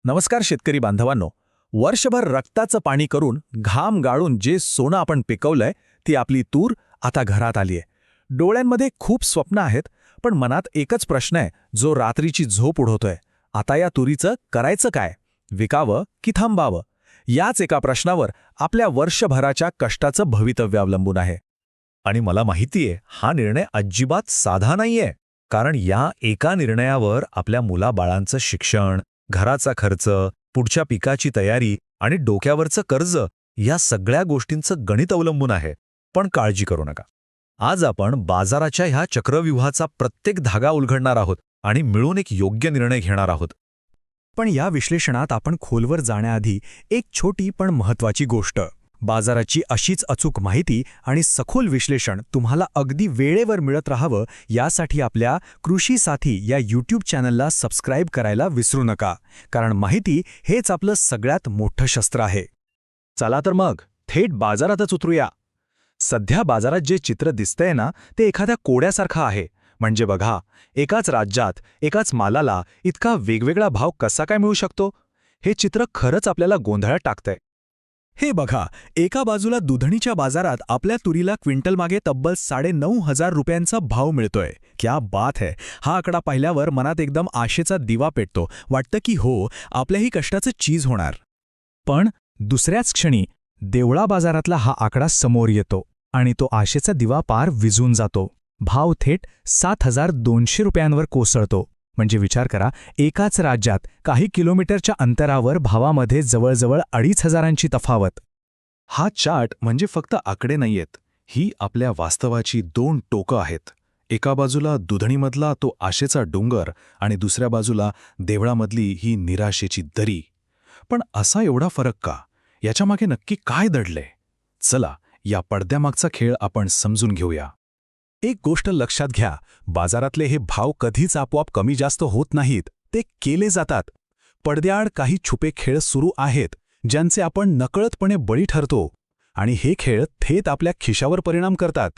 नमस्कार शेतकरी बांधवांनो. वर्षभर रक्ताचं पाणी करून घाम गाळून जे सोनं आपण पिकवलंय ती आपली तूर आता घरात आलीये. डोळ्यांमध्ये खूप स्वप्न आहेत, पण मनात एकच प्रश्न आहे जो रात्रीची झोप उडवतोय. आता या तुरीचं करायचं काय? विकावं की थांबावं? याच एका प्रश्नावर आपल्या वर्षभराच्या कष्टाचं भवितव्य अवलंबून आहे. आणि मला माहितीये, हा निर्णय अजिबात साधा नाहीये. कारण या एका निर्णयावर आपल्या मुलाबाळांचं शिक्षण, घराचा खर्च, पुढच्या पिकाची तयारी आणि डोक्यावरचं कर्ज या सगळ्या गोष्टींचं गणित अवलंबून आहे. पण काळजी करू नका. आज आपण बाजाराच्या ह्या चक्रव्यूहाचा प्रत्येक धागा उलगडणार आहोत आणि मिळून एक योग्य निर्णय घेणार आहोत. पण या विश्लेषणात आपण खोलवर जाण्याआधी एक छोटी पण महत्त्वाची गोष्ट. बाजाराची अशीच अचूक माहिती आणि सखोल विश्लेषण तुम्हाला अगदी वेळेवर मिळत राहावं यासाठी आपल्या कृषी साथी या यूट्यूब चॅनलला सबस्क्राईब करायला विसरू नका. कारण माहिती हेच आपलं सगळ्यात मोठं शस्त्र आहे. चला तर मग थेट बाजारातच उतरूया. सध्या बाजारात जे चित्र दिसतंय ना, ते एखाद्या कोड्यासारखं आहे. म्हणजे बघा, एकाच राज्यात एकाच मालाला इतका वेगवेगळा भाव कसा काय मिळू शकतो? हे चित्र खरंच आपल्याला गोंधळात टाकतंय. हे बघा, एका बाजूला दुधणीच्या बाजारात आपल्या तुरीला क्विंटलमागे तब्बल 9,500 रुपयांचा भाव मिळतोय. क्या बात है. हा आकडा पाहिल्यावर मनात एकदम आशेचा दिवा पेटतो. वाटतं की हो, आपल्याही कष्टाचं चीज होणार. पण दुसऱ्याच क्षणी देवळा बाजारातला हा आकडा समोर येतो आणि तो आशेचा दिवा पार विझून जातो. भाव थेट 7,200 रुपयांवर कोसळतो. म्हणजे विचार करा, एकाच राज्यात काही किलोमीटरच्या अंतरावर भावामध्ये जवळजवळ 2,500ची तफावत. हा चार्ट म्हणजे फक्त आकडे नाहीयेत, ही आपल्या वास्तवाची दोन टोकं आहेत. एका बाजूला दुधणीमधला तो आशेचा डोंगर आणि दुसऱ्या बाजूला देवळामधली ही निराशेची दरी. पण असा एवढा फरक का? याच्यामागे नक्की काय दडलंय? चला, या पडद्यामागचा खेळ आपण समजून घेऊया. एक गोष्ट लक्षात घ्या, बाजारातले हे भाव कधीच आपोआप कमी जास्त होत नाहीत. ते केले जातात. पडद्याआड काही छुपे खेळ सुरू आहेत, ज्यांचे आपण नकळतपणे बळी ठरतो. आणि हे खेळ थेट आपल्या खिशावर परिणाम करतात.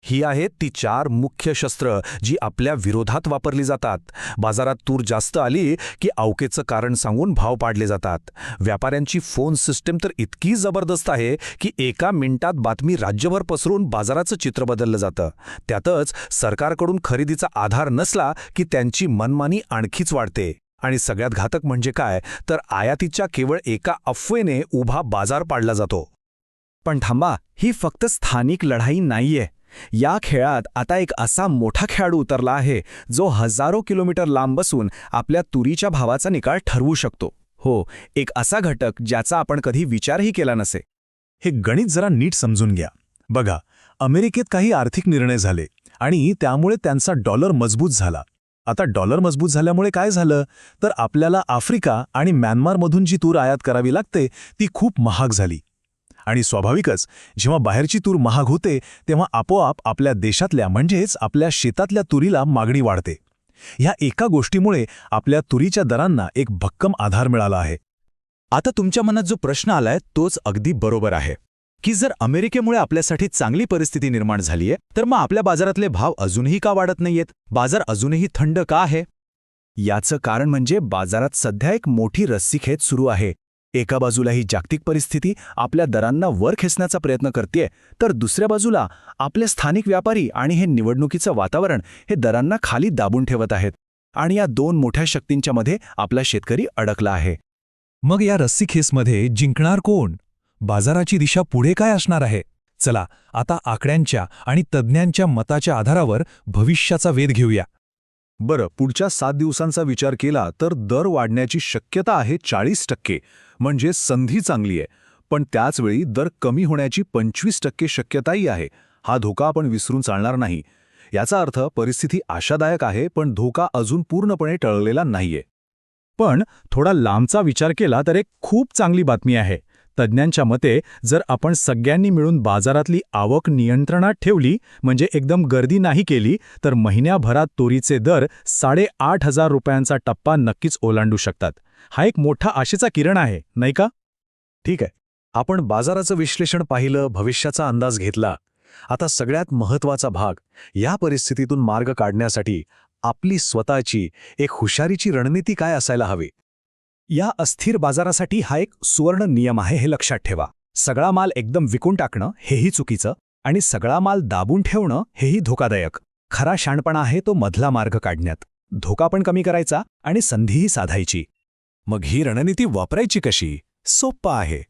ही आहेत ती 4 मुख्य शस्त्र जी आपल्या विरोधात वापरली जातात. बाजारात तूर जास्त आली की अवकेचं कारण सांगून भाव पाडले जातात. व्यापाऱ्यांची फोन सिस्टीम तर इतकी जबरदस्त आहे की एका मिनिटात बातमी राज्यभर पसरून बाजाराचं चित्र बदललं जातं. त्यातच सरकारकडून खरेदीचा आधार नसला की त्यांची मनमानी आणखीच वाढते. आणि सगळ्यात घातक म्हणजे काय, तर आयातीच्या केवळ एका अफवेने उभा बाजार पाडला जातो. पण थांबा, ही फक्त स्थानिक लढाई नाहीये. या खेळात आता एक असा मोठा खेळाडू उतरला आहे जो हजारो किलोमीटर लांब बसून आपल्या तुरीच्या भावाचा निकाल ठरवू शकतो. हो, एक असा घटक ज्याचा आपण कधी विचारही केला नसे. हे गणित जरा नीट समजून घ्या. बघा, अमेरिकेत काही आर्थिक निर्णय झाले आणि त्यामुळे त्यांचा डॉलर मजबूत झाला. आता डॉलर मजबूत झाल्यामुळे काय झालं, तर आपल्याला आफ्रिका आणि म्यानमारमधून जी तूर आयात करावी लागते ती खूप महाग झाली. आणि स्वाभाविकच जेव्हा बाहेरची तूर महाग होते तेव्हा आपोआप आपल्या देशातल्या म्हणजेच आपल्या शेतातल्या तुरीला मागणी वाढते. ह्या एका गोष्टीमुळे आपल्या तुरीच्या दरांना एक भक्कम आधार मिळाला आहे. आता तुमच्या मनात जो प्रश्न आलाय तोच अगदी बरोबर आहे की जर अमेरिकेमुळे आपल्यासाठी चांगली परिस्थिती निर्माण झालीये, तर मग आपल्या बाजारातले भाव अजूनही का वाढत नाहीयेत? बाजार अजूनही थंड का आहे? याचं कारण म्हणजे बाजारात सध्या एक मोठी रस्सीखेच सुरू आहे. एका बाजूला ही जागतिक परिस्थिती आपल्या दरांना वर खेचण्याचा प्रयत्न करतेय, तर दुसऱ्या बाजूला आपले स्थानिक व्यापारी आणि हे निवडणुकीचं वातावरण हे दरांना खाली दाबून ठेवत आहेत. आणि या दोन मोठ्या शक्तींच्या मध्ये आपला शेतकरी अडकला आहे. मग या रस्सीखेसमध्ये जिंकणार कोण? बाजाराची दिशा पुढे काय असणार आहे? चला, आता आकड्यांच्या आणि तज्ज्ञांच्या मताच्या आधारावर भविष्याचा वेध घेऊया. बरं, पुढच्या 7 दिवसांचा विचार केला तर दर वाढण्याची शक्यता आहे 40%. म्हणजे संधी चांगली आहे. पण त्याचवेळी दर कमी होण्याची 25% शक्यताही आहे. हा धोका आपण विसरून चालणार नाही. याचा अर्थ परिस्थिती आशादायक आहे, पण धोका अजून पूर्णपणे टळलेला नाहीये. पण थोडा लांबचा विचार केला तर एक खूप चांगली बातमी आहे. तज्ज्ञांच्या मते जर आपण सगळ्यांनी मिळून बाजारातली आवक नियंत्रणात ठेवली, म्हणजे एकदम गर्दी नाही केली, तर महिन्याभरात तुरीचे दर 8,500 रुपयांचा टप्पा नक्कीच ओलांडू शकतात. हा एक मोठा आशेचा किरण आहे, नाही का? ठीक आहे, आपण बाजाराचं विश्लेषण पाहिलं, भविष्याचा अंदाज घेतला. आता सगळ्यात महत्त्वाचा भाग, या परिस्थितीतून मार्ग काढण्यासाठी आपली स्वतःची एक हुशारीची रणनीती काय असायला हवी. या अस्थिर बाजारासाठी हा एक सुवर्ण नियम आहे हे लक्षात ठेवा. सगळा माल एकदम विकून टाकणं हेही चुकीचं आणि सगळा माल दाबून ठेवणं हेही धोकादायक. खरा शहाणपणा आहे तो मधला मार्ग काढण्यात. धोका पण कमी करायचा आणि संधीही साधायची. मग ही रणनीती वापरायची कशी? सोप्पं आहे.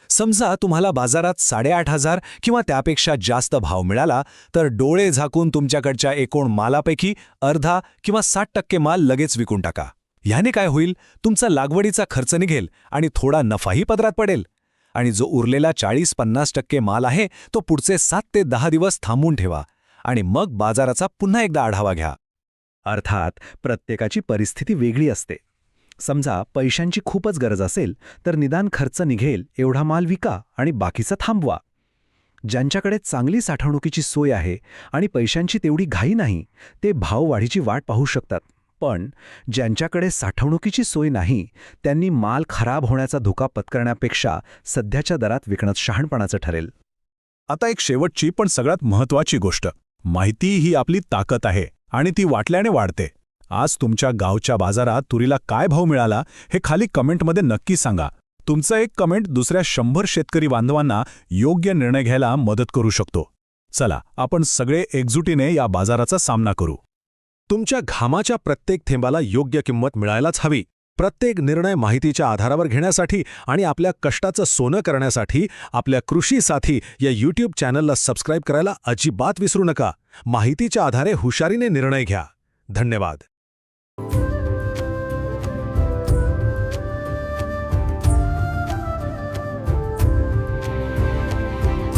समजा तुम्हाला बाजारात 8,500 किंवा त्यापेक्षा जास्त भाव मिळाला, तर डोळे झाकून तुमच्याकडच्या एकूण मालापैकी अर्धा किंवा 60% माल लगेच विकून टाका. ह्याने काय होईल? तुमचा लागवडीचा खर्च निघेल आणि थोडा नफाही पदरात पडेल. आणि जो उरलेला 40-50% माल आहे तो पुढचे 7 ते 10 दिवस थांबून ठेवा आणि मग बाजाराचा पुन्हा एकदा आढावा घ्या. अर्थात प्रत्येकाची परिस्थिती वेगळी असते. समजा पैशांची खूपच गरज असेल तर निदान खर्च निघेल एवढा माल विका आणि बाकीचा थांबवा. ज्यांच्याकडे चांगली साठवणुकीची सोय आहे आणि पैशांची तेवढी घाई नाही, ते भाववाढीची वाट पाहू शकतात. पण ज्यांच्याकडे साठवणुकीची सोय नाही, त्यांनी माल खराब होण्याचा धोका पत्करण्यापेक्षा सध्याच्या दरात विकणं शहाणपणाचं ठरेल. आता एक शेवटची पण सगळ्यात महत्त्वाची गोष्ट. माहिती ही आपली ताकद आहे आणि ती वाटल्याने वाढते. आज तुमच्या गावच्या बाजारात तुरीला काय भाव मिळाला हे खाली कमेंटमध्ये नक्की सांगा. तुमचं एक कमेंट दुसऱ्या 100 शेतकरी बांधवांना योग्य निर्णय घ्यायला मदत करू शकतो. चला, आपण सगळे एकजुटीने या बाजाराचा सामना करू. तुमच्या घामाच्या प्रत्येक थेंबाला योग्य किंमत मिळायलाच हवी. प्रत्येक निर्णय माहितीच्या आधारावर घेण्यासाठी आणि आपल्या कष्टाचं सोनं करण्यासाठी आपल्या कृषी साथी या YouTube चॅनलला सबस्क्राईब करायला अजिबात विसरू नका. माहितीच्या आधारे हुशारीने निर्णय घ्या. धन्यवाद.